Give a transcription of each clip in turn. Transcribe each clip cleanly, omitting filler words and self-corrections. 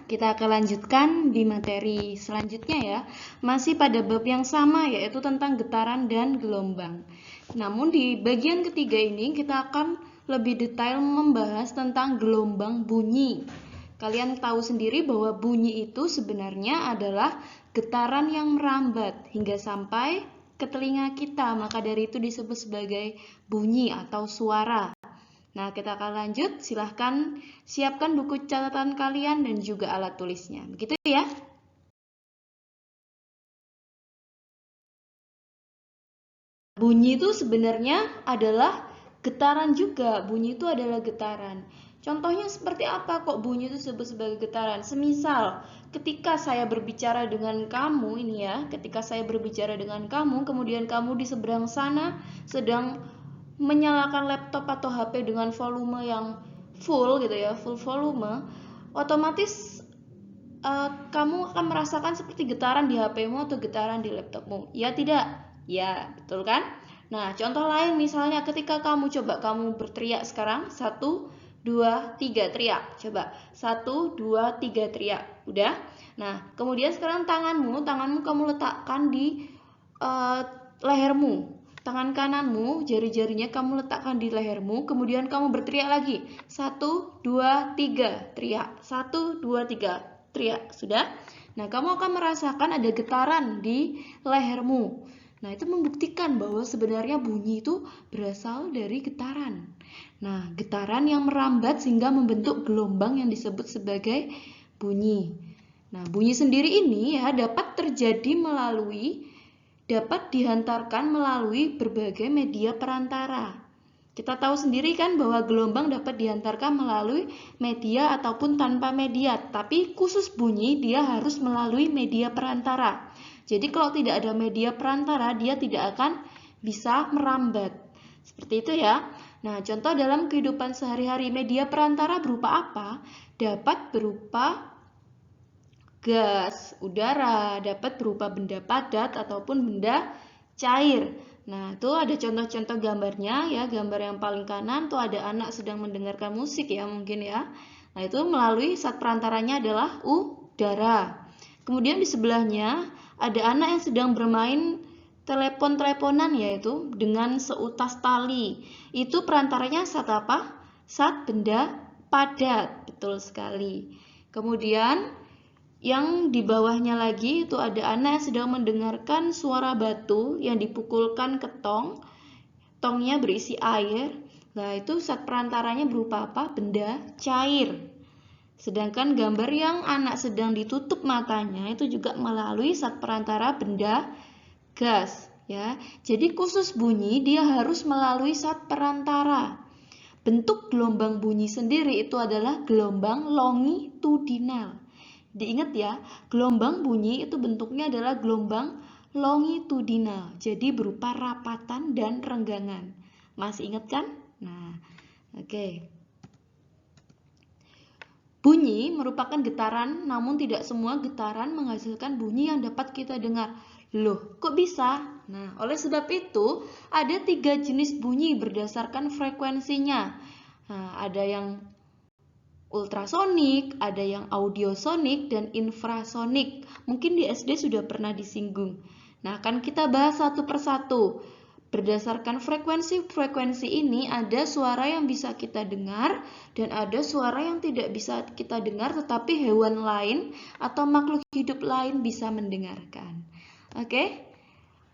Kita akan lanjutkan di materi selanjutnya ya. Masih pada bab yang sama, yaitu tentang getaran dan gelombang. Namun di bagian ketiga ini kita akan lebih detail membahas tentang gelombang bunyi. Kalian tahu sendiri bahwa bunyi itu sebenarnya adalah getaran yang merambat hingga sampai ke telinga kita. Maka dari itu disebut sebagai bunyi atau suara. Nah, kita akan lanjut. Silahkan siapkan buku catatan kalian dan juga alat tulisnya. Begitu ya? Bunyi itu sebenarnya adalah getaran juga. Bunyi itu adalah getaran. Contohnya seperti apa kok bunyi itu disebut sebagai getaran? Semisal, ketika saya berbicara dengan kamu ini ya, ketika saya berbicara dengan kamu, kemudian kamu di seberang sana sedang menyalakan laptop atau HP dengan volume yang full gitu ya, full volume, otomatis kamu akan merasakan seperti getaran di HP-mu atau getaran di laptopmu. Ya tidak? Ya, betul kan? Nah, contoh lain misalnya ketika kamu berteriak sekarang, 1, 2, 3 teriak. Coba, 1, 2, 3 teriak. Udah? Nah, kemudian sekarang tanganmu kamu letakkan di lehermu. Tangan kananmu, jari-jarinya kamu letakkan di lehermu, kemudian kamu berteriak lagi. 1, 2, 3, teriak. 1, 2, 3, teriak. Sudah? Nah, kamu akan merasakan ada getaran di lehermu. Nah, itu membuktikan bahwa sebenarnya bunyi itu berasal dari getaran. Nah, getaran yang merambat sehingga membentuk gelombang yang disebut sebagai bunyi. Nah, bunyi sendiri ini ya dapat dihantarkan melalui berbagai media perantara. Kita tahu sendiri kan bahwa gelombang dapat dihantarkan melalui media ataupun tanpa media, tapi khusus bunyi dia harus melalui media perantara. Jadi kalau tidak ada media perantara, dia tidak akan bisa merambat. Seperti itu ya. Nah, contoh dalam kehidupan sehari-hari media perantara berupa apa? Dapat berupa gas, udara, dapat berupa benda padat ataupun benda cair. Nah, itu ada contoh-contoh gambarnya ya. Gambar yang paling kanan tuh ada anak sedang mendengarkan musik ya mungkin ya. Nah, itu melalui saat perantaranya adalah udara. Kemudian di sebelahnya ada anak yang sedang bermain telepon-teleponan yaitu dengan seutas tali. Itu perantaranya saat apa? Saat benda padat. Betul sekali. Kemudian yang di bawahnya lagi itu ada anak yang sedang mendengarkan suara batu yang dipukulkan ke tong. Tongnya berisi air. Nah, itu saat perantaranya berupa apa? Benda cair. Sedangkan gambar yang anak sedang ditutup matanya itu juga melalui saat perantara benda gas, ya. Jadi khusus bunyi dia harus melalui saat perantara. Bentuk gelombang bunyi sendiri itu adalah gelombang longitudinal. Diingat ya, gelombang bunyi itu bentuknya adalah gelombang longitudinal. Jadi berupa rapatan dan renggangan. Masih ingat kan? Nah, oke. Bunyi merupakan getaran, namun tidak semua getaran menghasilkan bunyi yang dapat kita dengar. Loh, kok bisa? Nah, oleh sebab itu, ada 3 jenis bunyi berdasarkan frekuensinya. Nah, ada yang ultrasonik, ada yang audiosonik, dan infrasonik. Mungkin di SD sudah pernah disinggung. Nah, akan kita bahas satu persatu. Berdasarkan frekuensi ini ada suara yang bisa kita dengar dan ada suara yang tidak bisa kita dengar tetapi hewan lain atau makhluk hidup lain bisa mendengarkan. Oke?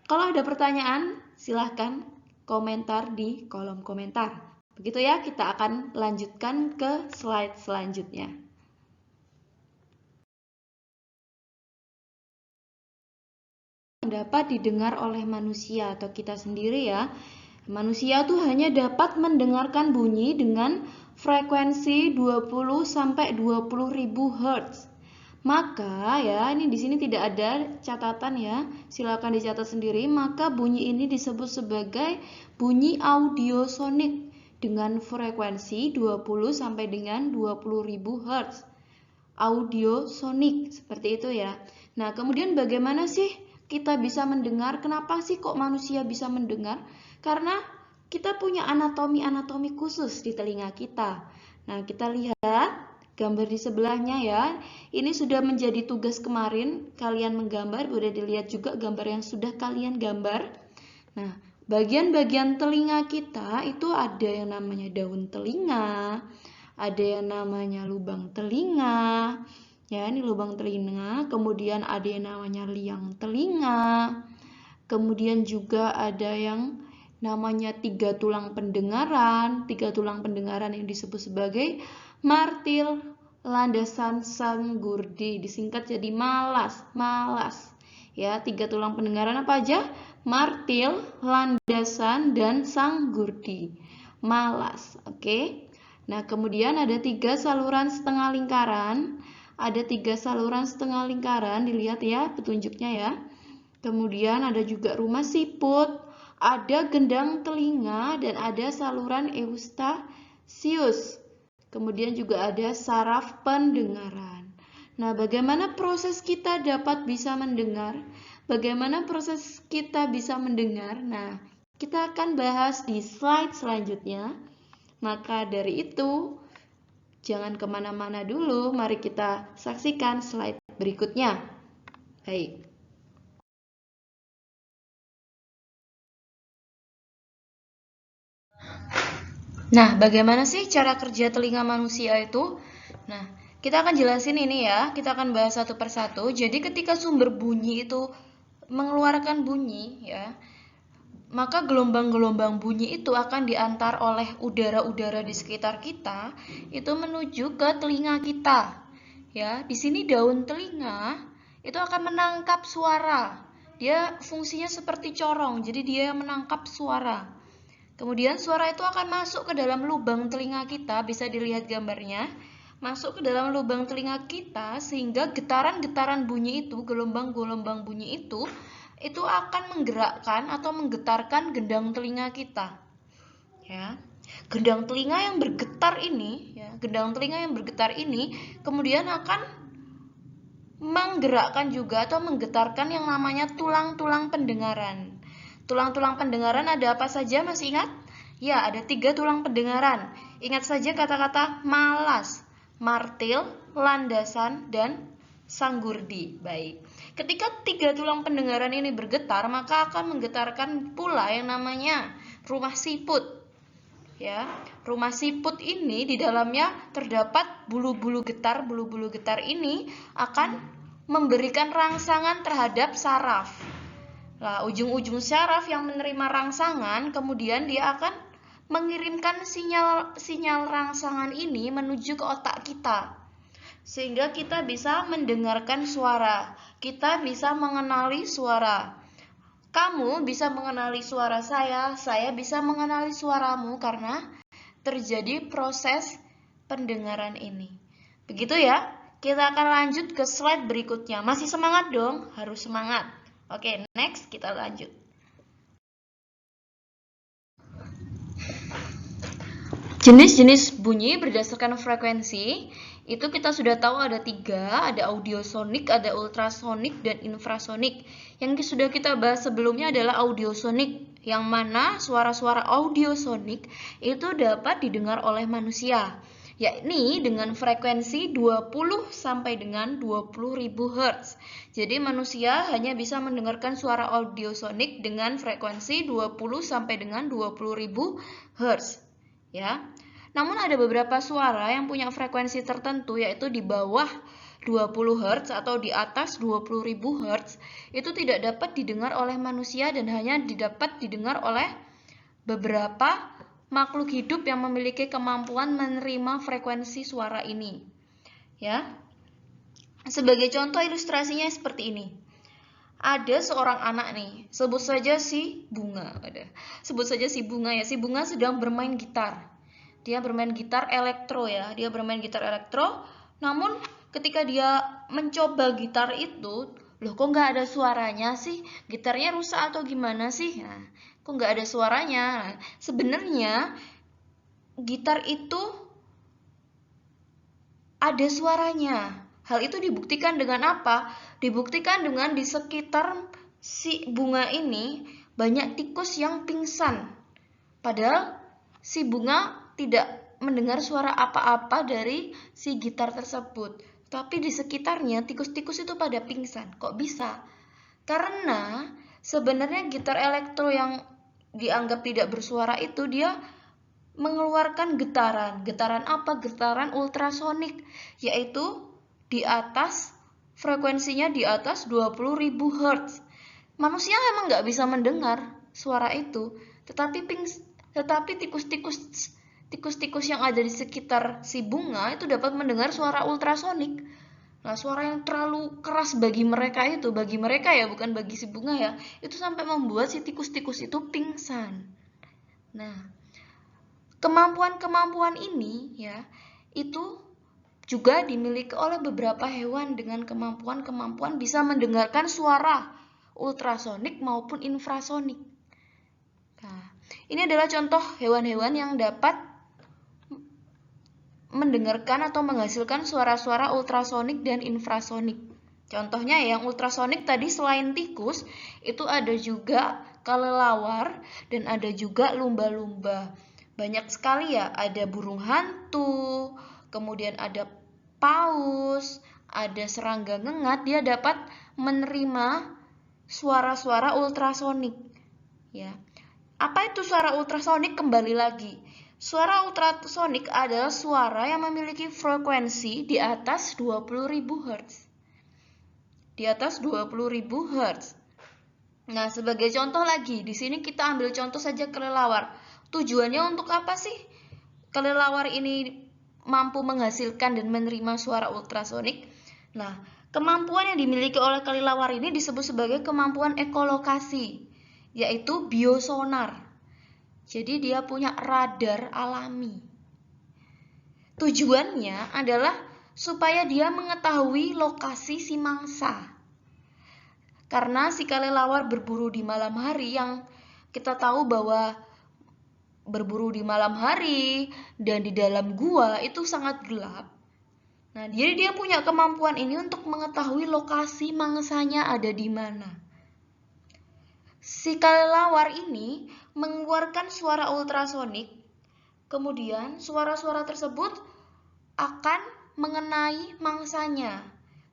Kalau ada pertanyaan, silahkan komentar di kolom komentar. Begitu ya, kita akan lanjutkan ke slide selanjutnya. Dapat didengar oleh manusia atau kita sendiri ya. Manusia tuh hanya dapat mendengarkan bunyi dengan frekuensi 20 sampai 20 ribu Hz. Maka ya, ini di sini tidak ada catatan ya. Silakan dicatat sendiri. Maka bunyi ini disebut sebagai bunyi audiosonik dengan frekuensi 20 sampai dengan 20 ribu Hz. Audiosonik, seperti itu ya. Nah, kemudian bagaimana sih kita bisa mendengar? Kenapa sih kok manusia bisa mendengar? Karena kita punya anatomi khusus di telinga kita. Nah, kita lihat gambar di sebelahnya ya. Ini sudah menjadi tugas kemarin kalian menggambar, boleh dilihat juga gambar yang sudah kalian gambar. Nah, bagian-bagian telinga kita itu ada yang namanya daun telinga, ada yang namanya lubang telinga, ya ini lubang telinga, kemudian ada yang namanya liang telinga, kemudian juga ada yang namanya tiga tulang pendengaran yang disebut sebagai martil, landasan, sanggurdi, disingkat jadi malas. Ya, tiga tulang pendengaran apa aja? Martil, landasan, dan sanggurdi. Malas, oke? Nah, kemudian ada tiga saluran setengah lingkaran. Dilihat ya petunjuknya ya. Kemudian ada juga rumah siput, ada gendang telinga, dan ada saluran eustasius. Kemudian juga ada saraf pendengaran. Nah, bagaimana proses kita dapat bisa mendengar? Nah, kita akan bahas di slide selanjutnya. Maka dari itu, jangan kemana-mana dulu, mari kita saksikan slide berikutnya. Baik. Nah, bagaimana sih cara kerja telinga manusia itu? Nah, kita akan jelasin ini ya, kita akan bahas satu persatu. Jadi ketika sumber bunyi itu mengeluarkan bunyi ya, maka gelombang-gelombang bunyi itu akan diantar oleh udara-udara di sekitar kita itu menuju ke telinga kita. Ya, di sini daun telinga itu akan menangkap suara. Dia fungsinya seperti corong, jadi dia menangkap suara. Kemudian suara itu akan masuk ke dalam lubang telinga kita, bisa dilihat gambarnya. Masuk ke dalam lubang telinga kita sehingga getaran-getaran bunyi itu, gelombang-gelombang bunyi itu akan menggerakkan atau menggetarkan gendang telinga kita. Ya. Gendang telinga yang bergetar ini kemudian akan menggerakkan juga atau menggetarkan yang namanya tulang-tulang pendengaran. Tulang-tulang pendengaran ada apa saja, masih ingat? Ya, ada 3 tulang pendengaran. Ingat saja kata-kata malas, martil, landasan, dan sanggurdi. Baik. Ketika 3 tulang pendengaran ini bergetar, maka akan menggetarkan pula yang namanya rumah siput. Ya, rumah siput ini di dalamnya terdapat bulu-bulu getar. Bulu-bulu getar ini akan memberikan rangsangan terhadap saraf. Nah, ujung-ujung saraf yang menerima rangsangan, kemudian dia akan mengirimkan sinyal rangsangan ini menuju ke otak kita. Sehingga kita bisa mendengarkan suara. Kita bisa mengenali suara. Kamu bisa mengenali suara saya bisa mengenali suaramu karena terjadi proses pendengaran ini. Begitu ya. Kita akan lanjut ke slide berikutnya. Masih semangat dong? Harus semangat. Oke, next kita lanjut. Jenis-jenis bunyi berdasarkan frekuensi itu kita sudah tahu ada 3, ada audiosonik, ada ultrasonik, dan infrasonik. Yang sudah kita bahas sebelumnya adalah audiosonik, yang mana suara-suara audiosonik itu dapat didengar oleh manusia, yakni dengan frekuensi 20 sampai dengan 20.000 Hz. Jadi manusia hanya bisa mendengarkan suara audiosonik dengan frekuensi 20 sampai dengan 20.000 Hz. Ya. Namun ada beberapa suara yang punya frekuensi tertentu, yaitu di bawah 20 Hz atau di atas 20.000 Hz, itu tidak dapat didengar oleh manusia dan hanya dapat didengar oleh beberapa makhluk hidup yang memiliki kemampuan menerima frekuensi suara ini. Ya. Sebagai contoh ilustrasinya seperti ini. Ada seorang anak nih, sebut saja si Bunga. Sebut saja si Bunga ya. Si Bunga sedang bermain gitar. Dia bermain gitar elektro ya. Namun ketika dia mencoba gitar itu, loh kok nggak ada suaranya sih? Gitarnya rusak atau gimana sih? Nah, kok nggak ada suaranya? Nah, sebenarnya gitar itu ada suaranya. Hal itu dibuktikan dengan apa? Dibuktikan dengan di sekitar si Bunga ini banyak tikus yang pingsan. Padahal si Bunga tidak mendengar suara apa-apa dari si gitar tersebut. Tapi di sekitarnya tikus-tikus itu pada pingsan. Kok bisa? Karena sebenarnya gitar elektro yang dianggap tidak bersuara itu dia mengeluarkan getaran. Getaran apa? Getaran ultrasonik, yaitu di atas frekuensinya di atas 20.000 Hz. Manusia memang nggak bisa mendengar suara itu, tetapi tikus-tikus yang ada di sekitar si bunga itu dapat mendengar suara ultrasonik. Nah, suara yang terlalu keras bagi mereka ya, bukan bagi si bunga ya, itu sampai membuat si tikus-tikus itu pingsan. Nah, kemampuan-kemampuan ini ya, itu juga dimiliki oleh beberapa hewan dengan kemampuan-kemampuan bisa mendengarkan suara ultrasonik maupun infrasonik. Nah, ini adalah contoh hewan-hewan yang dapat mendengarkan atau menghasilkan suara-suara ultrasonik dan infrasonik. Contohnya yang ultrasonik tadi selain tikus, itu ada juga kelelawar dan ada juga lumba-lumba. Banyak sekali ya, ada burung hantu, kemudian ada paus, ada serangga ngengat, dia dapat menerima suara-suara ultrasonik. Ya. Apa itu suara ultrasonik? Kembali lagi. Suara ultrasonik adalah suara yang memiliki frekuensi di atas 20.000 Hz. Di atas 20.000 Hz. Nah, sebagai contoh lagi, di sini kita ambil contoh saja kelelawar. Tujuannya untuk apa sih kelelawar ini mampu menghasilkan dan menerima suara ultrasonik? Nah, kemampuan yang dimiliki oleh kelelawar ini disebut sebagai kemampuan ekolokasi, yaitu biosonar. Jadi dia punya radar alami. Tujuannya adalah supaya dia mengetahui lokasi si mangsa. Karena si kelelawar berburu di malam hari, yang kita tahu bahwa berburu di malam hari dan di dalam gua itu sangat gelap. Nah, jadi dia punya kemampuan ini untuk mengetahui lokasi mangsanya ada di mana. Si kelelawar ini mengeluarkan suara ultrasonik, kemudian suara-suara tersebut akan mengenai mangsanya,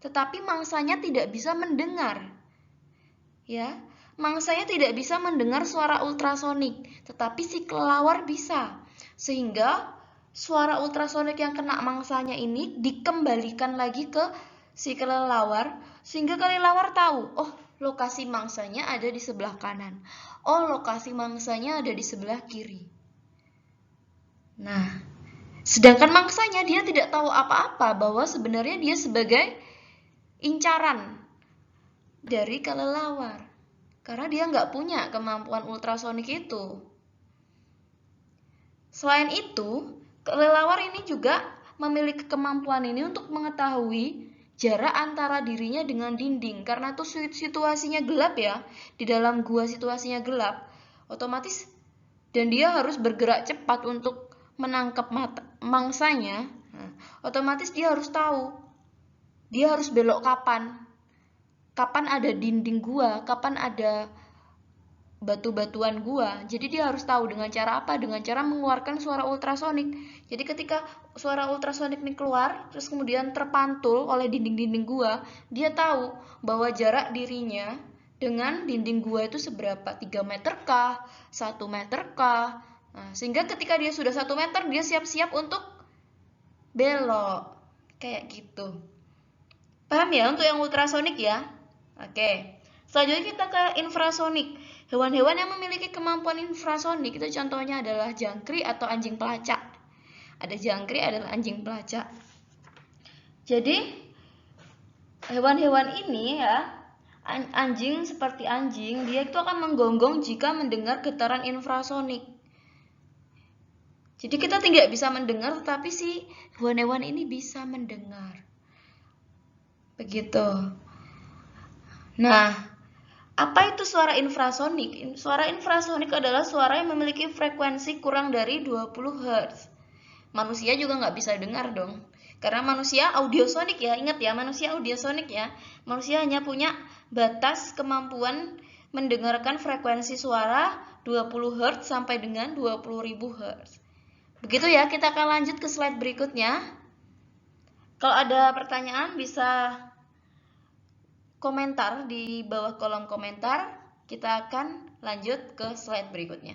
tetapi mangsanya tidak bisa mendengar. Ya, mangsanya tidak bisa mendengar suara ultrasonik, tetapi si kelelawar bisa. Sehingga suara ultrasonik yang kena mangsanya ini dikembalikan lagi ke si kelelawar, sehingga kelelawar tahu, oh, lokasi mangsanya ada di sebelah kanan. Oh, lokasi mangsanya ada di sebelah kiri. Nah, sedangkan mangsanya dia tidak tahu apa-apa bahwa sebenarnya dia sebagai incaran dari kelelawar. Karena dia nggak punya kemampuan ultrasonik itu. Selain itu, kelelawar ini juga memiliki kemampuan ini untuk mengetahui jarak antara dirinya dengan dinding, karena tuh situasinya gelap ya, di dalam gua situasinya gelap, otomatis dan dia harus bergerak cepat untuk menangkap mangsanya. Nah, otomatis dia harus tahu, dia harus belok kapan ada dinding gua, kapan ada batu-batuan gua. Jadi dia harus tahu dengan cara apa? Dengan cara mengeluarkan suara ultrasonik. Jadi ketika suara ultrasonik ini keluar, terus kemudian terpantul oleh dinding-dinding gua, dia tahu bahwa jarak dirinya dengan dinding gua itu seberapa, 3 meter kah, 1 meter kah. Nah, sehingga ketika dia sudah 1 meter, dia siap-siap untuk belok. Kayak gitu. Paham ya untuk yang ultrasonik ya? Oke. Selanjutnya kita ke infrasonik. Hewan-hewan yang memiliki kemampuan infrasonik itu contohnya adalah jangkrik atau anjing pelacak. Ada jangkrik adalah anjing pelacak. Jadi hewan-hewan ini ya, anjing seperti anjing, dia itu akan menggonggong jika mendengar getaran infrasonik. Jadi kita tidak bisa mendengar, tetapi si hewan-hewan ini bisa mendengar. Begitu. Nah, apa itu suara infrasonik? Suara infrasonik adalah suara yang memiliki frekuensi kurang dari 20 Hz. Manusia juga nggak bisa dengar dong. Karena manusia audiosonik ya, ingat ya, manusia audiosonik ya. Manusia hanya punya batas kemampuan mendengarkan frekuensi suara 20 Hz sampai dengan 20.000 Hz. Begitu ya, kita akan lanjut ke slide berikutnya. Kalau ada pertanyaan bisa komentar di bawah kolom komentar. Kita akan lanjut ke slide berikutnya.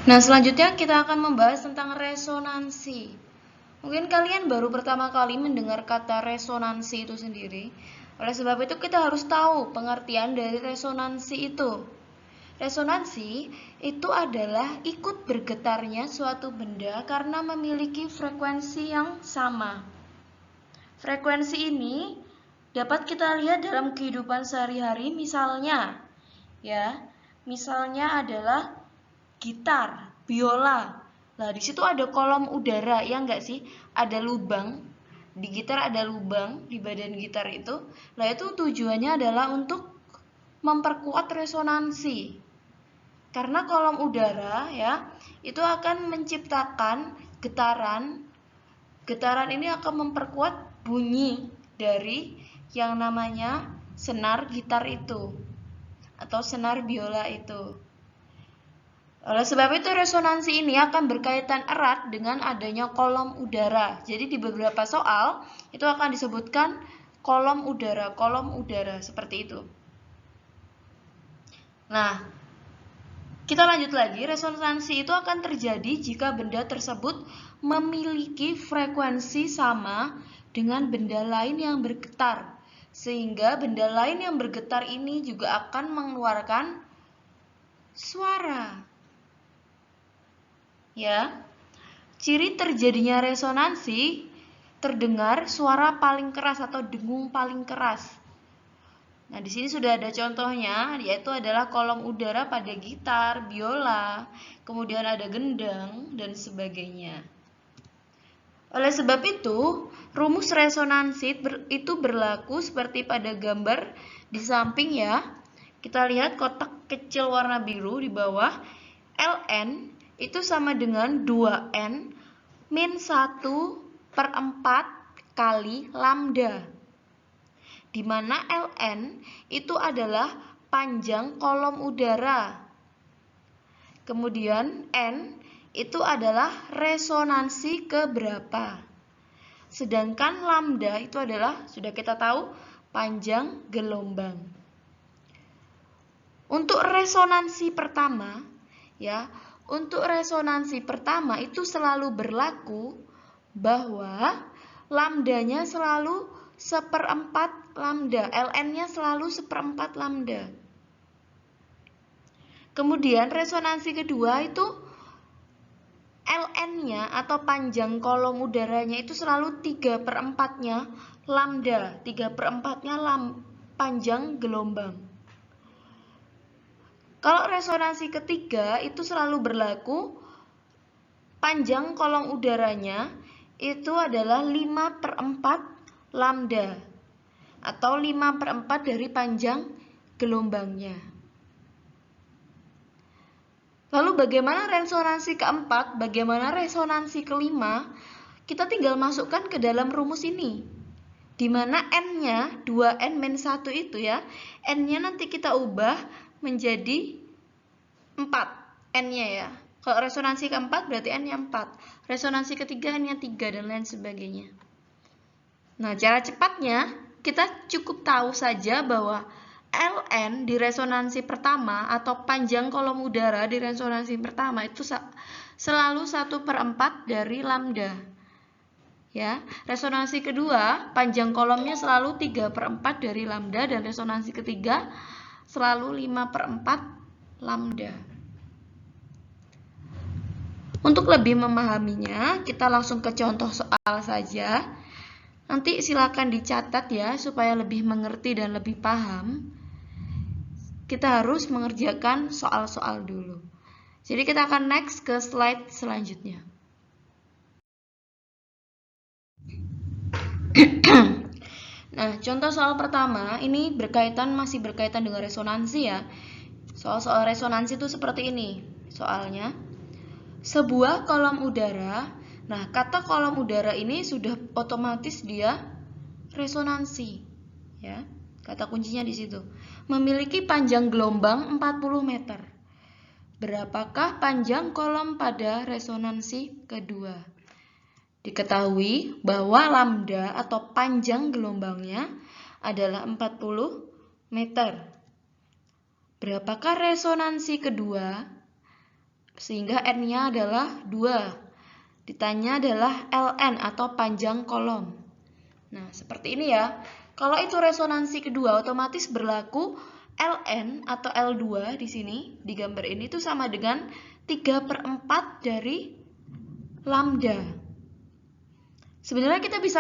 Nah, selanjutnya kita akan membahas tentang resonansi. Mungkin kalian baru pertama kali mendengar kata resonansi itu sendiri. Oleh sebab itu kita harus tahu pengertian dari resonansi itu. Resonansi itu adalah ikut bergetarnya suatu benda karena memiliki frekuensi yang sama. Frekuensi ini dapat kita lihat dalam kehidupan sehari-hari, misalnya adalah gitar, biola. Nah, di situ ada kolom udara, ya enggak sih? Ada lubang. Di gitar ada lubang di badan gitar itu. Nah, itu tujuannya adalah untuk memperkuat resonansi. Karena kolom udara ya, itu akan menciptakan getaran. Getaran ini akan memperkuat bunyi dari yang namanya senar gitar itu atau senar biola itu. Oleh sebab itu resonansi ini akan berkaitan erat dengan adanya kolom udara. Jadi di beberapa soal itu akan disebutkan kolom udara seperti itu. Nah, kita lanjut lagi. Resonansi itu akan terjadi jika benda tersebut memiliki frekuensi sama dengan benda lain yang bergetar. Sehingga benda lain yang bergetar ini juga akan mengeluarkan suara. Ya, ciri terjadinya resonansi terdengar suara paling keras atau dengung paling keras. Nah, di sini sudah ada contohnya, yaitu adalah kolom udara pada gitar, biola, kemudian ada gendang dan sebagainya. Oleh sebab itu, rumus resonansi itu berlaku seperti pada gambar di samping ya. Kita lihat kotak kecil warna biru di bawah. Ln itu sama dengan 2N min 1/4 kali lambda. Di mana Ln itu adalah panjang kolom udara. Kemudian N itu adalah resonansi keberapa. Sedangkan lambda itu adalah, sudah kita tahu, panjang gelombang. Untuk resonansi pertama, ya, untuk resonansi pertama itu selalu berlaku bahwa lambdanya selalu 1/4 lambda, Ln-nya selalu 1/4 lambda. Kemudian resonansi kedua itu Ln-nya atau panjang kolom udaranya itu selalu 3/4-nya lambda, 3/4-nya panjang gelombang. Kalau resonansi ketiga itu selalu berlaku panjang kolom udaranya itu adalah 5/4 lambda atau 5/4 dari panjang gelombangnya. Lalu bagaimana resonansi keempat, bagaimana resonansi kelima? Kita tinggal masukkan ke dalam rumus ini. Di mana N-nya 2N min 1 itu ya, N-nya nanti kita ubah menjadi 4 N-nya ya. Kalau resonansi keempat berarti N-nya 4. Resonansi ketiga N-nya 3 dan lain sebagainya. Nah, cara cepatnya kita cukup tahu saja bahwa Ln di resonansi pertama atau panjang kolom udara di resonansi pertama itu selalu 1/4 dari lambda. Ya, resonansi kedua panjang kolomnya selalu 3/4 dari lambda dan resonansi ketiga selalu 5/4 lambda. Untuk lebih memahaminya, kita langsung ke contoh soal saja. Nanti silakan dicatat ya, supaya lebih mengerti dan lebih paham. Kita harus mengerjakan soal-soal dulu. Jadi kita akan next ke slide selanjutnya. Nah, contoh soal pertama ini masih berkaitan dengan resonansi ya. Soal-soal resonansi itu seperti ini soalnya. Sebuah kolom udara. Nah, kata kolom udara ini sudah otomatis dia resonansi, ya. Kata kuncinya di situ. Memiliki panjang gelombang 40 meter. Berapakah panjang kolom pada resonansi kedua? Diketahui bahwa lambda atau panjang gelombangnya adalah 40 meter. Berapakah resonansi kedua? Sehingga N-nya adalah 2. Ditanya adalah Ln atau panjang kolom. Nah, seperti ini ya. Kalau itu resonansi kedua, otomatis berlaku Ln atau L2 di sini, di gambar ini itu sama dengan 3/4 dari lambda. Sebenarnya kita bisa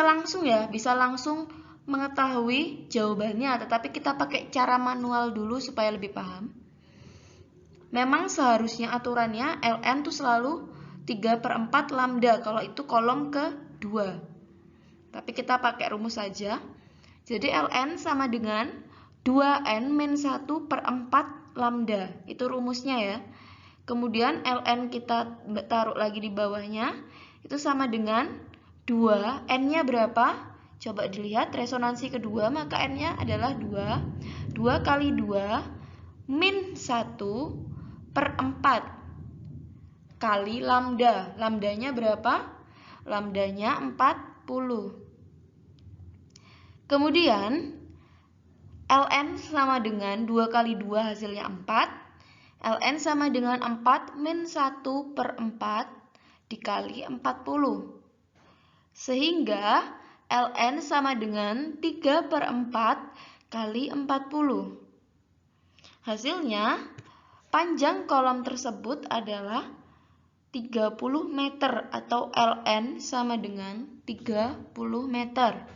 langsung mengetahui jawabannya, tetapi kita pakai cara manual dulu supaya lebih paham. Memang seharusnya aturannya Ln itu selalu 3/4 lambda kalau itu kolom kedua. Tapi kita pakai rumus saja. Jadi Ln sama dengan 2N min 1/4 lambda. Itu rumusnya ya. Kemudian Ln kita taruh lagi di bawahnya. Itu sama dengan 2. N-nya berapa? Coba dilihat resonansi kedua, maka N-nya adalah 2. 2 kali 2 min 1/4 kali lambda. Lambdanya berapa? Lambdanya 40. Kemudian Ln sama dengan 2 kali 2 hasilnya 4. Ln sama dengan 4 min 1/4 dikali 40. Sehingga Ln sama dengan 3/4 kali 40. Hasilnya panjang kolom tersebut adalah 30 meter atau Ln sama dengan 30 meter.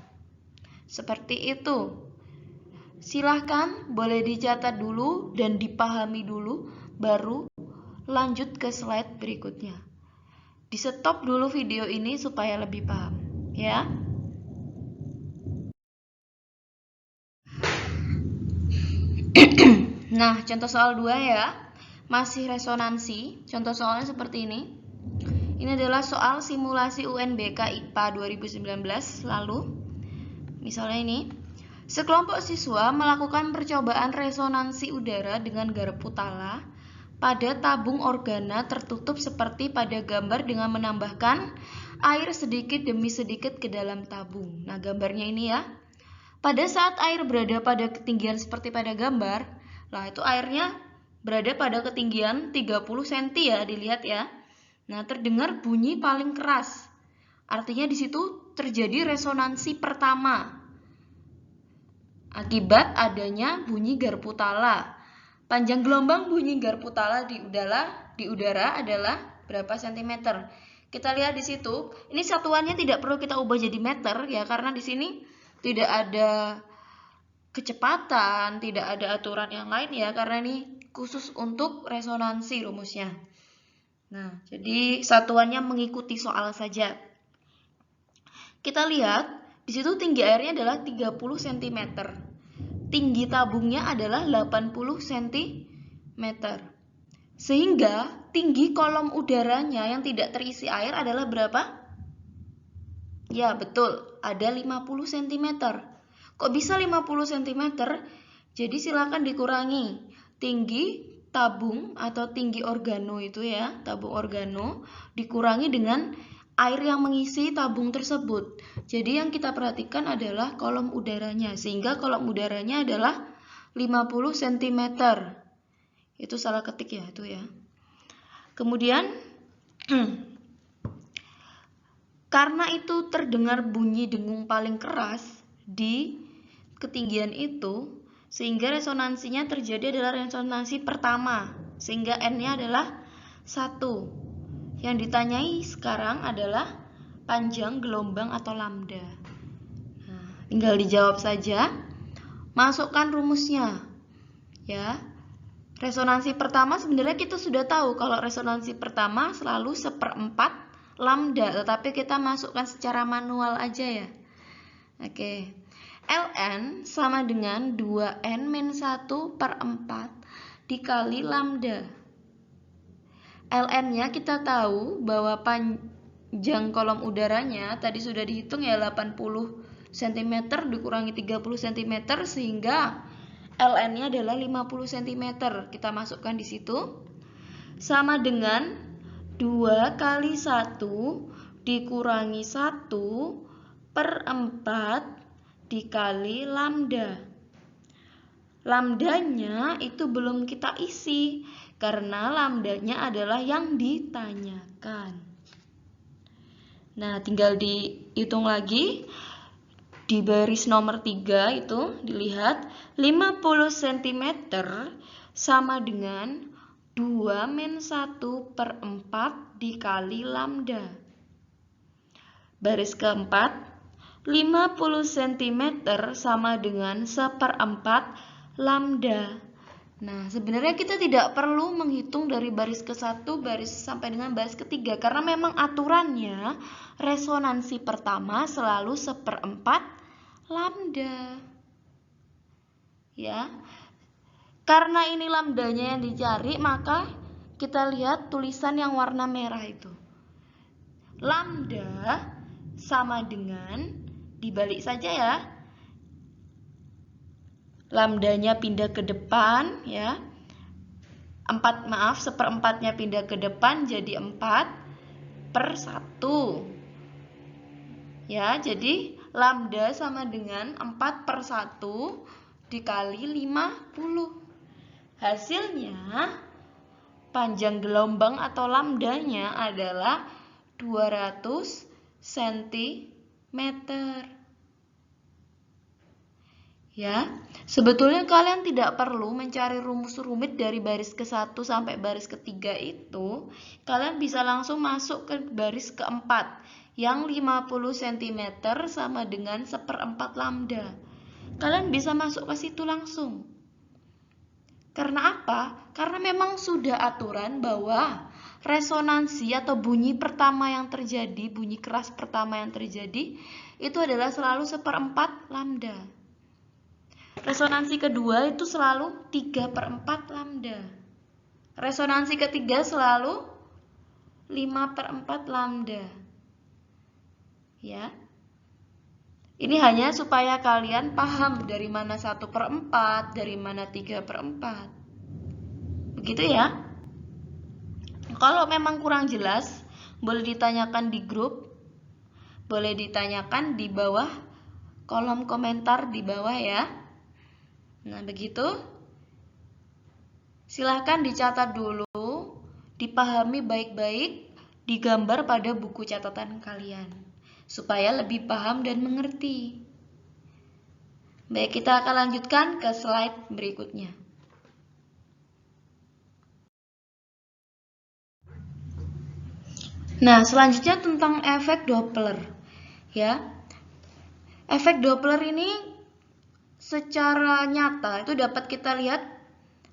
Seperti itu. Silahkan boleh dicatat dulu dan dipahami dulu, baru lanjut ke slide berikutnya. Di stop dulu video ini supaya lebih paham, ya. Nah, contoh soal 2 ya. Masih resonansi. Contoh soalnya seperti ini. Ini adalah soal simulasi UNBK IPA 2019 lalu. Misalnya ini. Sekelompok siswa melakukan percobaan resonansi udara dengan garpu tala pada tabung organa tertutup seperti pada gambar dengan menambahkan air sedikit demi sedikit ke dalam tabung. Nah, gambarnya ini ya. Pada saat air berada pada ketinggian seperti pada gambar, lah itu airnya berada pada ketinggian 30 cm ya, dilihat ya. Nah, terdengar bunyi paling keras. Artinya di situ terjadi resonansi pertama akibat adanya bunyi garpu tala. Panjang gelombang bunyi garpu tala di udara adalah berapa sentimeter? Kita lihat di situ. Ini satuannya tidak perlu kita ubah jadi meter ya, karena di sini tidak ada kecepatan, tidak ada aturan yang lain ya, karena ini khusus untuk resonansi rumusnya. Nah, jadi satuannya mengikuti soal saja. Kita lihat di situ tinggi airnya adalah 30 cm. Tinggi tabungnya adalah 80 cm. Sehingga tinggi kolom udaranya yang tidak terisi air adalah berapa? Ya, betul, ada 50 cm. Kok bisa 50 cm? Jadi silakan dikurangi tinggi tabung atau tinggi organo itu ya, tabung organo dikurangi dengan air yang mengisi tabung tersebut. Jadi yang kita perhatikan adalah kolom udaranya, sehingga kolom udaranya adalah 50 cm. Itu salah ketik ya, itu ya. Kemudian karena itu terdengar bunyi dengung paling keras di ketinggian itu, sehingga resonansinya terjadi adalah resonansi pertama, sehingga N-nya adalah 1. Yang ditanyai sekarang adalah panjang gelombang atau lambda. Nah, tinggal dijawab saja. Masukkan rumusnya. Ya. Resonansi pertama sebenarnya kita sudah tahu kalau resonansi pertama selalu 1/4 lambda, tetapi kita masukkan secara manual aja ya. Oke. Ln sama dengan 2N min 1/4 dikali lambda. Ln-nya kita tahu bahwa panjang kolom udaranya tadi sudah dihitung ya, 80 cm dikurangi 30 cm, sehingga Ln-nya adalah 50 cm. Kita masukkan di situ. sama dengan 2 kali 1 dikurangi 1/4 dikali lambda. Lambdanya itu belum kita isi karena lambdanya adalah yang ditanyakan. Nah, tinggal dihitung lagi. Di baris nomor 3 itu dilihat 50 cm sama dengan 2-1/4 dikali lambda. Baris keempat, 50 cm sama dengan 1/4 lambda. Nah, sebenarnya kita tidak perlu menghitung dari baris ke-1 baris sampai dengan baris ketiga karena memang aturannya resonansi pertama selalu 1/4 lambda. Ya. Karena ini lambdanya yang dicari, maka kita lihat tulisan yang warna merah itu. Lambda sama dengan, dibalik saja ya. Lambdanya pindah ke depan ya. 1/4-nya pindah ke depan jadi 4/1. Ya, jadi lambda sama dengan 4/1 dikali 50. Hasilnya panjang gelombang atau lambdanya adalah 200 cm. Ya, sebetulnya kalian tidak perlu mencari rumus rumit dari baris ke-1 sampai baris ke-3 itu. Kalian bisa langsung masuk ke baris ke-4 yang 50 cm sama dengan 1/4 lambda. Kalian bisa masuk ke situ langsung. Karena apa? Karena memang sudah aturan bahwa resonansi atau bunyi pertama yang terjadi, bunyi keras pertama yang terjadi, itu adalah selalu 1/4 lambda. Resonansi kedua itu selalu 3/4 lambda. Resonansi ketiga selalu 5/4 lambda. Ya. Ini hanya supaya kalian paham dari mana 1/4, dari mana 3/4. Begitu ya. Kalau memang kurang jelas, boleh ditanyakan di grup, boleh ditanyakan di bawah kolom komentar di bawah ya. Nah, begitu. Silahkan dicatat dulu, dipahami baik-baik, digambar pada buku catatan kalian, supaya lebih paham dan mengerti. Baik, kita akan lanjutkan ke slide berikutnya. Nah, selanjutnya tentang efek Doppler. Ya. Efek Doppler ini secara nyata itu dapat kita lihat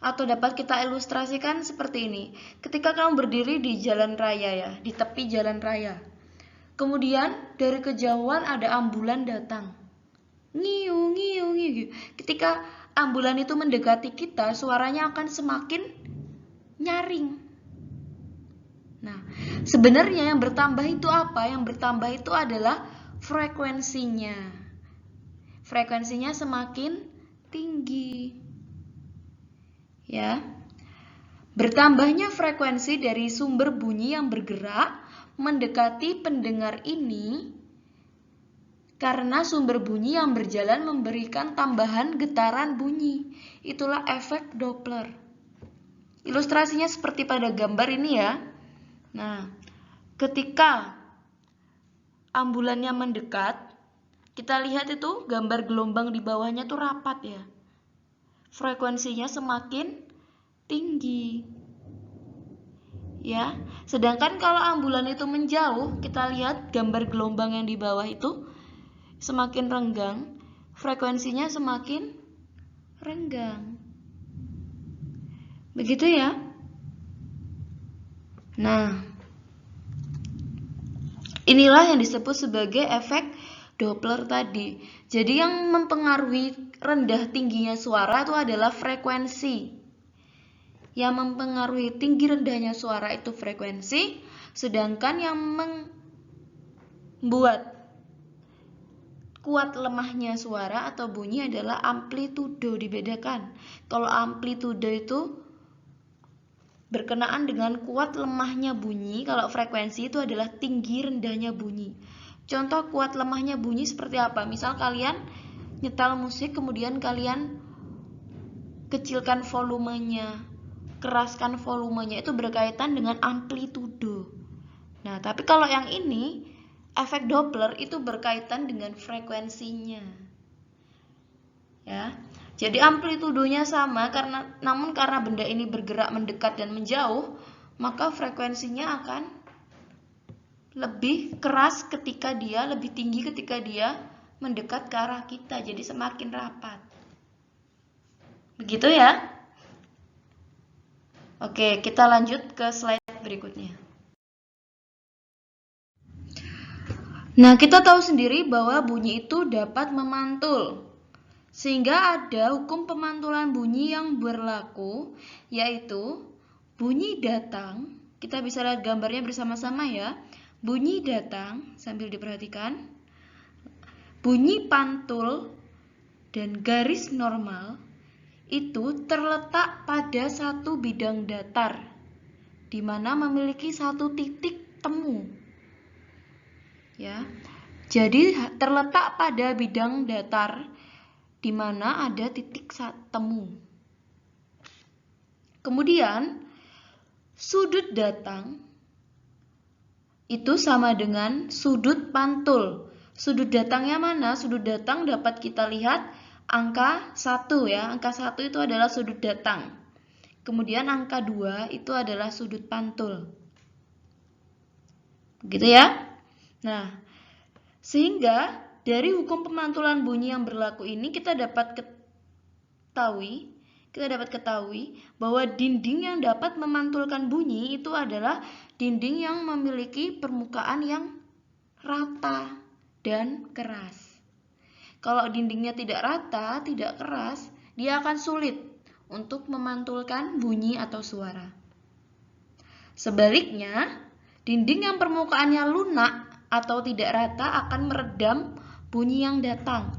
atau dapat kita ilustrasikan seperti ini. Ketika kamu berdiri di jalan raya ya, di tepi jalan raya. Kemudian dari kejauhan ada ambulan datang. Ngiu, ngiu, ngiu. Ketika ambulan itu mendekati kita, suaranya akan semakin nyaring. Nah, sebenarnya yang bertambah itu apa? Yang bertambah itu adalah frekuensinya. Frekuensinya semakin tinggi. Ya. Bertambahnya frekuensi dari sumber bunyi yang bergerak mendekati pendengar ini karena sumber bunyi yang berjalan memberikan tambahan getaran bunyi. Itulah efek Doppler. Ilustrasinya seperti pada gambar ini ya. Nah, ketika ambulannya mendekat, kita lihat itu gambar gelombang di bawahnya tuh rapat ya. Frekuensinya semakin tinggi. Ya, sedangkan kalau ambulan itu menjauh, kita lihat gambar gelombang yang di bawah itu semakin renggang, frekuensinya semakin renggang. Begitu ya. Nah, inilah yang disebut sebagai efek Doppler tadi. Jadi yang mempengaruhi rendah tingginya suara itu adalah frekuensi. Yang mempengaruhi tinggi rendahnya suara itu frekuensi, sedangkan yang membuat kuat lemahnya suara atau bunyi adalah amplitudo. Dibedakan. Kalau amplitudo itu berkenaan dengan kuat lemahnya bunyi. Kalau frekuensi itu adalah tinggi rendahnya bunyi. Contoh kuat lemahnya bunyi seperti apa? Misal kalian nyetel musik, kemudian kalian kecilkan volumenya, keraskan volumenya, itu berkaitan dengan amplitudo. Nah, tapi kalau yang ini, efek Doppler itu berkaitan dengan frekuensinya. Ya. Jadi amplitudonya sama, namun karena benda ini bergerak mendekat dan menjauh, maka frekuensinya akan lebih keras ketika dia, lebih tinggi ketika dia mendekat ke arah kita. Jadi semakin rapat. Begitu ya? Oke, kita lanjut ke slide berikutnya. Nah, kita tahu sendiri bahwa bunyi itu dapat memantul. Sehingga ada hukum pemantulan bunyi yang berlaku, yaitu bunyi datang. Kita bisa lihat gambarnya bersama-sama ya. Bunyi datang, sambil diperhatikan. Bunyi pantul dan garis normal itu terletak pada satu bidang datar, di mana memiliki satu titik temu. Ya. Jadi terletak pada bidang datar di mana ada titik temu. Kemudian sudut datang itu sama dengan sudut pantul. Sudut datangnya mana? Sudut datang dapat kita lihat angka 1 ya. Angka 1 itu adalah sudut datang. Kemudian angka 2 itu adalah sudut pantul. Begitu ya? Nah, sehingga dari hukum pemantulan bunyi yang berlaku ini kita dapat ketahui bahwa dinding yang dapat memantulkan bunyi itu adalah dinding yang memiliki permukaan yang rata dan keras. Kalau dindingnya tidak rata, tidak keras, dia akan sulit untuk memantulkan bunyi atau suara. Sebaliknya, dinding yang permukaannya lunak atau tidak rata akan meredam bunyi yang datang.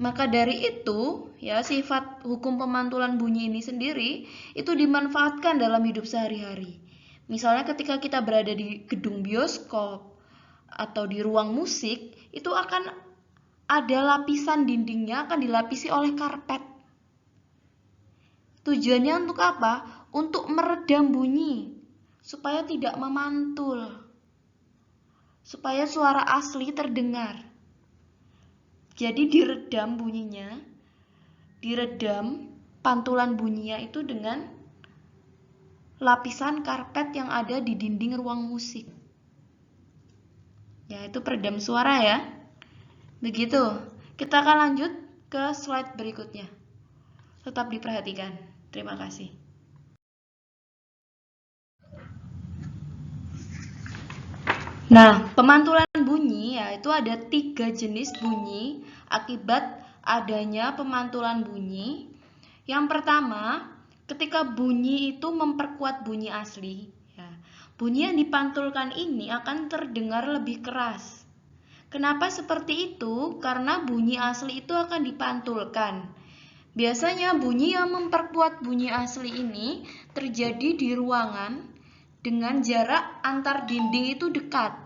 Maka dari itu, ya, sifat hukum pemantulan bunyi ini sendiri itu dimanfaatkan dalam hidup sehari-hari. Misalnya ketika kita berada di gedung bioskop atau di ruang musik, itu akan ada lapisan dindingnya akan dilapisi oleh karpet. Tujuannya untuk apa? Untuk meredam bunyi, supaya tidak memantul, supaya suara asli terdengar. Jadi diredam bunyinya, diredam pantulan bunyinya itu dengan lapisan karpet yang ada di dinding ruang musik. Ya, itu peredam suara ya. Begitu. Kita akan lanjut ke slide berikutnya. Tetap diperhatikan. Terima kasih. Nah, pemantulan bunyi yaitu ada 3 jenis bunyi akibat adanya pemantulan bunyi. Yang pertama, ketika bunyi itu memperkuat bunyi asli. Ya, bunyi yang dipantulkan ini akan terdengar lebih keras. Kenapa seperti itu? Karena bunyi asli itu akan dipantulkan. Biasanya bunyi yang memperkuat bunyi asli ini terjadi di ruangan dengan jarak antar dinding itu dekat.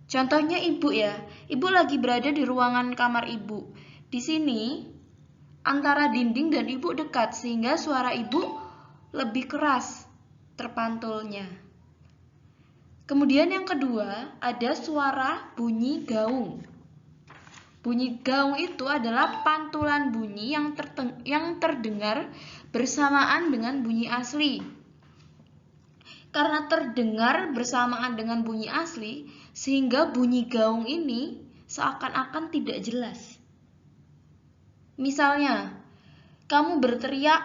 Contohnya ibu ya, ibu lagi berada di ruangan kamar ibu. Di sini antara dinding dan ibu dekat sehingga suara ibu lebih keras terpantulnya. Kemudian yang kedua ada suara bunyi gaung. Bunyi gaung itu adalah pantulan bunyi yang terdengar bersamaan dengan bunyi asli. Karena terdengar bersamaan dengan bunyi asli, sehingga bunyi gaung ini seakan-akan tidak jelas. Misalnya, kamu berteriak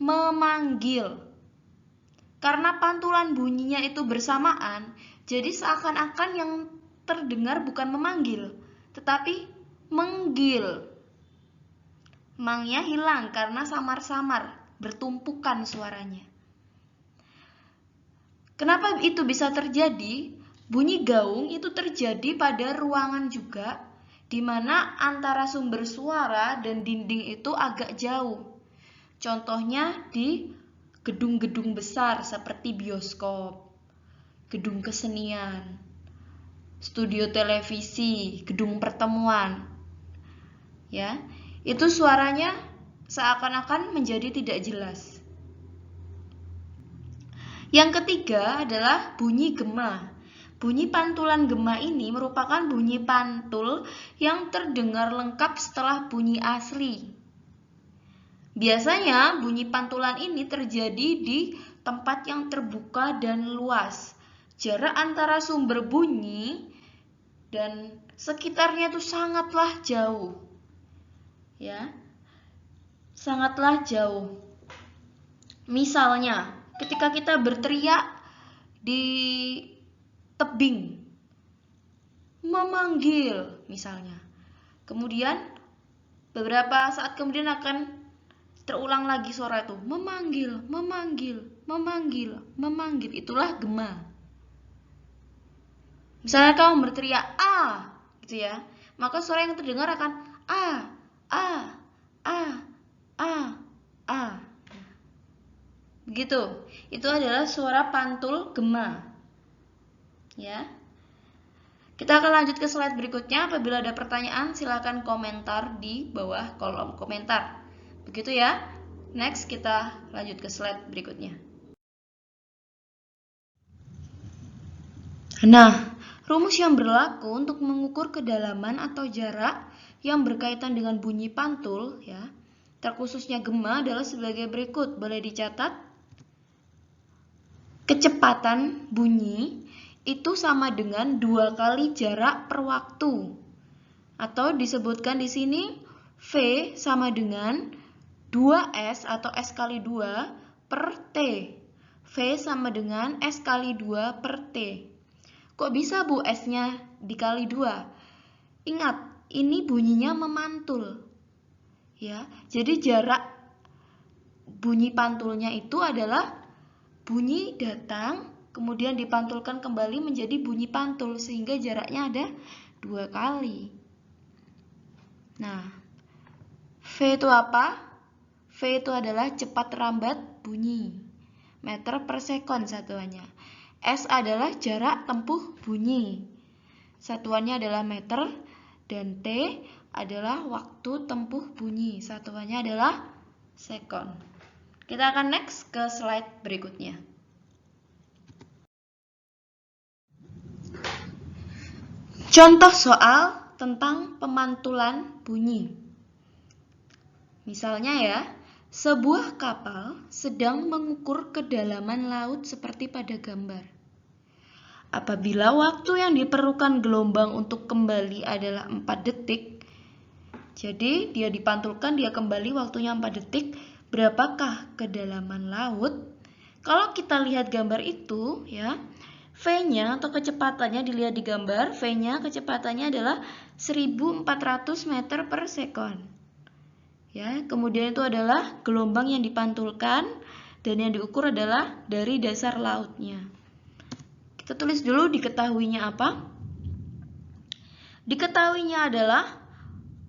memanggil. Karena pantulan bunyinya itu bersamaan, jadi seakan-akan yang terdengar bukan memanggil, tetapi menggil. Mangnya hilang karena samar-samar, bertumpukan suaranya. Kenapa itu bisa terjadi? Bunyi gaung itu terjadi pada ruangan juga, di mana antara sumber suara dan dinding itu agak jauh. Contohnya di gedung-gedung besar seperti bioskop, gedung kesenian, studio televisi, gedung pertemuan. Ya, itu suaranya seakan-akan menjadi tidak jelas. Yang ketiga adalah bunyi gema. Bunyi pantulan gema ini merupakan bunyi pantul yang terdengar lengkap setelah bunyi asli. Biasanya bunyi pantulan ini terjadi di tempat yang terbuka dan luas. Jarak antara sumber bunyi dan sekitarnya itu sangatlah jauh. Ya. Sangatlah jauh. Misalnya, ketika kita berteriak di tebing, memanggil misalnya. Kemudian beberapa saat kemudian akan terulang lagi suara itu, memanggil, memanggil, memanggil, memanggil. Itulah gema. Misalnya kamu berteriak a, gitu ya, maka suara yang terdengar akan a, a, a, a, a. Begitu. Itu adalah suara pantul gema. Ya. Kita akan lanjut ke slide berikutnya. Apabila ada pertanyaan, silakan komentar di bawah kolom komentar. Begitu ya. Next, kita lanjut ke slide berikutnya. Nah, rumus yang berlaku untuk mengukur kedalaman atau jarak yang berkaitan dengan bunyi pantul, ya, terkhususnya gema adalah sebagai berikut. Boleh dicatat. Kecepatan bunyi itu sama dengan 2 kali jarak per waktu. Atau disebutkan di sini V sama dengan 2S atau S kali 2 per T. V sama dengan S kali 2 per T. Kok bisa Bu S-nya dikali 2? Ingat, ini bunyinya memantul. Ya, jadi jarak bunyi pantulnya itu adalah bunyi datang, kemudian dipantulkan kembali menjadi bunyi pantul, sehingga jaraknya ada 2 kali. Nah, V itu apa? V itu adalah cepat rambat bunyi. Meter per sekon satuannya. S adalah jarak tempuh bunyi. Satuannya adalah meter. Dan T adalah waktu tempuh bunyi. Satuannya adalah sekon. Kita akan next ke slide berikutnya. Contoh soal tentang pemantulan bunyi. Misalnya ya, sebuah kapal sedang mengukur kedalaman laut seperti pada gambar. Apabila waktu yang diperlukan gelombang untuk kembali adalah 4 detik, jadi dia dipantulkan, dia kembali waktunya 4 detik, berapakah kedalaman laut? Kalau kita lihat gambar itu, ya, V-nya atau kecepatannya dilihat di gambar, V-nya kecepatannya adalah 1400 meter per sekon. Ya, kemudian itu adalah gelombang yang dipantulkan dan yang diukur adalah dari dasar lautnya. Kita tulis dulu diketahuinya apa? Diketahuinya adalah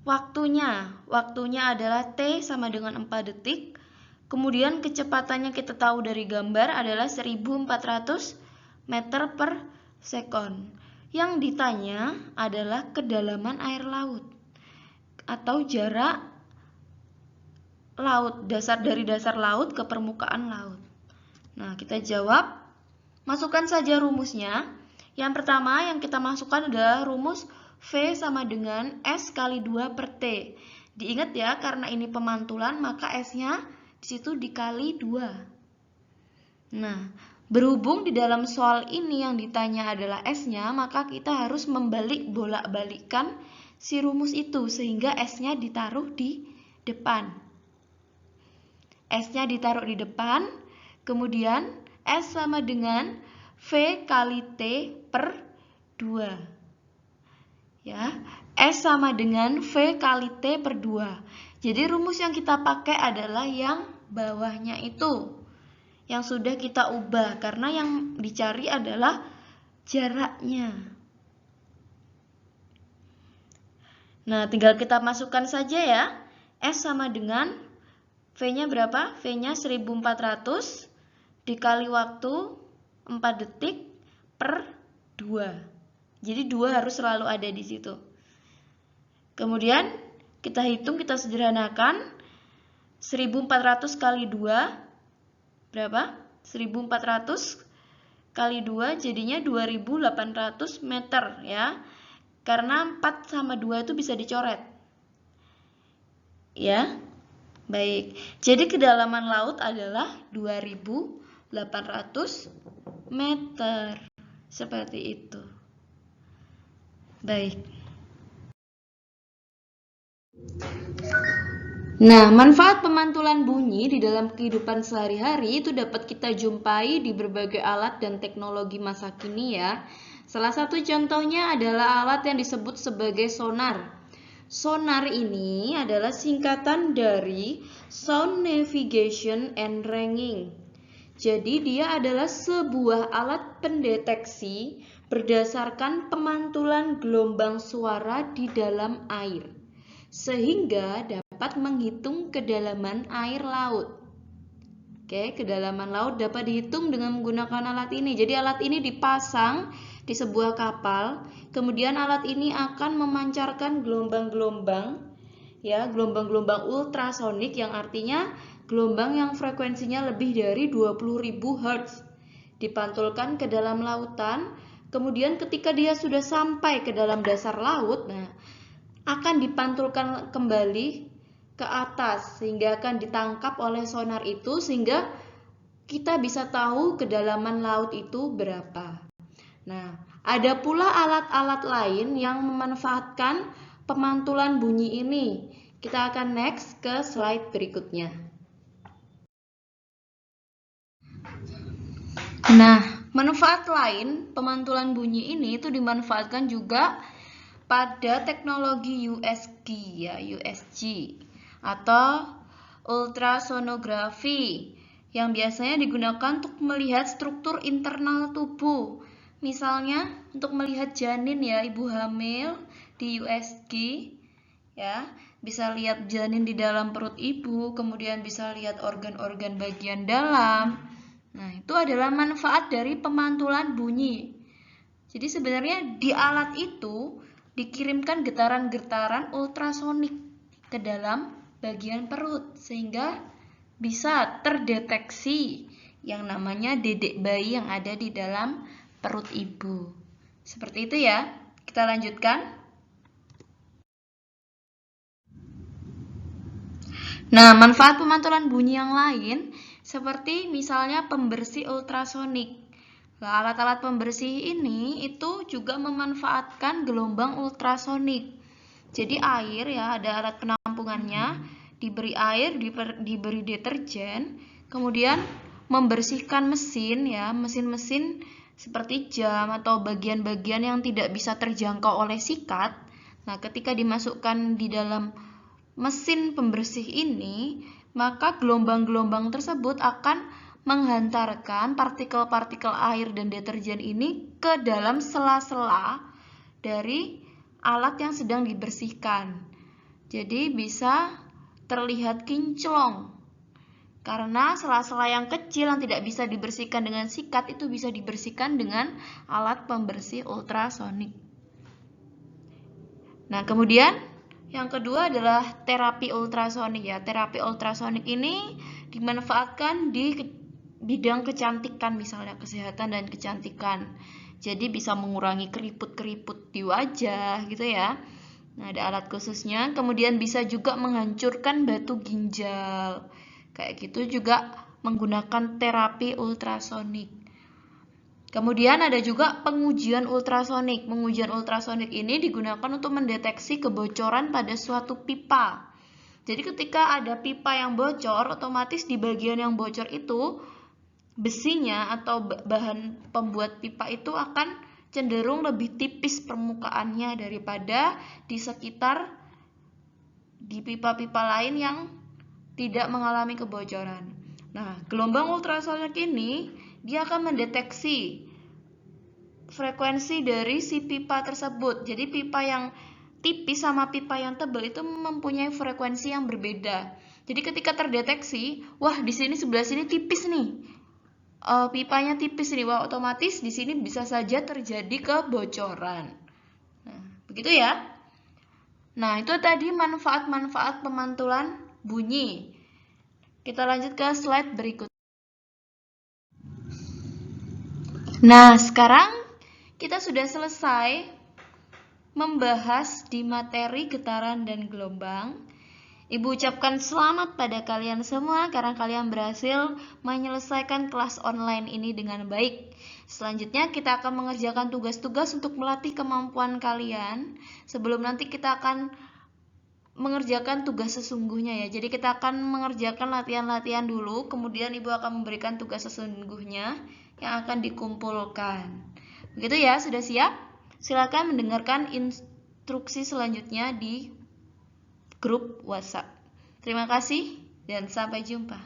waktunya. Waktunya adalah T sama dengan 4 detik. Kemudian kecepatannya kita tahu dari gambar adalah 1400 meter per sekon. Yang ditanya adalah kedalaman air laut atau jarak laut, dari dasar laut ke permukaan laut. Nah, kita jawab. Masukkan saja rumusnya. Yang pertama yang kita masukkan adalah rumus V sama dengan S kali 2 per T. Diingat ya, karena ini pemantulan, maka S-nya di situ dikali 2. Nah, berhubung di dalam soal ini yang ditanya adalah S-nya, maka kita harus bolak-balikkan si rumus itu, sehingga S-nya ditaruh di depan. S-nya ditaruh di depan, kemudian S sama dengan V kali T per 2. Ya, S sama dengan V kali T per 2. Jadi rumus yang kita pakai adalah yang bawahnya itu, yang sudah kita ubah, karena yang dicari adalah jaraknya. Nah, tinggal kita masukkan saja ya. S sama dengan V-nya berapa? V-nya 1400 dikali waktu 4 detik per 2. Jadi 2 harus selalu ada di situ. Kemudian kita hitung, kita sederhanakan. 1400 kali 2 berapa? 1400 kali 2 jadinya 2800 meter ya. Karena 4 sama 2 itu bisa dicoret. Ya. Baik. Jadi kedalaman laut adalah 2800 meter. Seperti itu. Baik. Nah, manfaat pemantulan bunyi di dalam kehidupan sehari-hari itu dapat kita jumpai di berbagai alat dan teknologi masa kini ya. Salah satu contohnya adalah alat yang disebut sebagai sonar. Sonar ini adalah singkatan dari Sound Navigation and Ranging. Jadi dia adalah sebuah alat pendeteksi berdasarkan pemantulan gelombang suara di dalam air, sehingga dapat menghitung kedalaman air laut. Oke, kedalaman laut dapat dihitung dengan menggunakan alat ini. Jadi alat ini dipasang di sebuah kapal, kemudian alat ini akan memancarkan gelombang-gelombang, ya, gelombang-gelombang ultrasonik yang artinya gelombang yang frekuensinya lebih dari 20.000 Hz. Dipantulkan ke dalam lautan, kemudian ketika dia sudah sampai ke dalam dasar laut, nah, akan dipantulkan kembali ke atas sehingga akan ditangkap oleh sonar itu sehingga kita bisa tahu kedalaman laut itu berapa. Nah, ada pula alat-alat lain yang memanfaatkan pemantulan bunyi ini. Kita akan next ke slide berikutnya. Nah, manfaat lain pemantulan bunyi ini itu dimanfaatkan juga pada teknologi USG ya, USG atau ultrasonografi yang biasanya digunakan untuk melihat struktur internal tubuh. Misalnya untuk melihat janin ya, ibu hamil di USG ya, bisa lihat janin di dalam perut ibu, kemudian bisa lihat organ-organ bagian dalam. Nah, itu adalah manfaat dari pemantulan bunyi. Jadi sebenarnya di alat itu dikirimkan getaran-getaran ultrasonik ke dalam bagian perut sehingga bisa terdeteksi yang namanya dedek bayi yang ada di dalam perut ibu. Seperti itu ya. Kita lanjutkan. Nah, manfaat pemantulan bunyi yang lain seperti misalnya pembersih ultrasonik. Nah, alat-alat pembersih ini itu juga memanfaatkan gelombang ultrasonik. Jadi air ya, ada alat penampungannya, diberi air, diberi deterjen, kemudian membersihkan mesin ya, mesin-mesin seperti jam atau bagian-bagian yang tidak bisa terjangkau oleh sikat. Nah, ketika dimasukkan di dalam mesin pembersih ini, maka gelombang-gelombang tersebut akan menghantarkan partikel-partikel air dan deterjen ini ke dalam sela-sela dari alat yang sedang dibersihkan. Jadi bisa terlihat kinclong. Karena sela-sela yang kecil yang tidak bisa dibersihkan dengan sikat itu bisa dibersihkan dengan alat pembersih ultrasonik. Nah, kemudian yang kedua adalah terapi ultrasonik ya. Terapi ultrasonik ini dimanfaatkan di bidang kecantikan, misalnya kesehatan dan kecantikan. Jadi bisa mengurangi keriput-keriput di wajah gitu ya. Nah, ada alat khususnya. Kemudian bisa juga menghancurkan batu ginjal. Kayak gitu juga menggunakan terapi ultrasonik. Kemudian ada juga pengujian ultrasonik. Pengujian ultrasonik ini digunakan untuk mendeteksi kebocoran pada suatu pipa. Jadi ketika ada pipa yang bocor, otomatis di bagian yang bocor itu besinya atau bahan pembuat pipa itu akan cenderung lebih tipis permukaannya daripada di sekitar di pipa-pipa lain yang tidak mengalami kebocoran. Nah, gelombang ultrasonik ini dia akan mendeteksi frekuensi dari si pipa tersebut. Jadi pipa yang tipis sama pipa yang tebal itu mempunyai frekuensi yang berbeda. Jadi ketika terdeteksi, wah di sini sebelah sini tipis nih, pipanya tipis nih, wah otomatis di sini bisa saja terjadi kebocoran. Nah, begitu ya. Nah, itu tadi manfaat-manfaat pemantulan bunyi. Kita lanjut ke slide berikut. Nah, sekarang kita sudah selesai membahas di materi getaran dan gelombang. Ibu ucapkan selamat pada kalian semua karena kalian berhasil menyelesaikan kelas online ini dengan baik. Selanjutnya kita akan mengerjakan tugas-tugas untuk melatih kemampuan kalian. Sebelum nanti kita akan mengerjakan tugas sesungguhnya ya. Jadi kita akan mengerjakan latihan-latihan dulu, kemudian Ibu akan memberikan tugas sesungguhnya yang akan dikumpulkan. Begitu ya, sudah siap? Silakan mendengarkan instruksi selanjutnya di grup WhatsApp. Terima kasih dan sampai jumpa.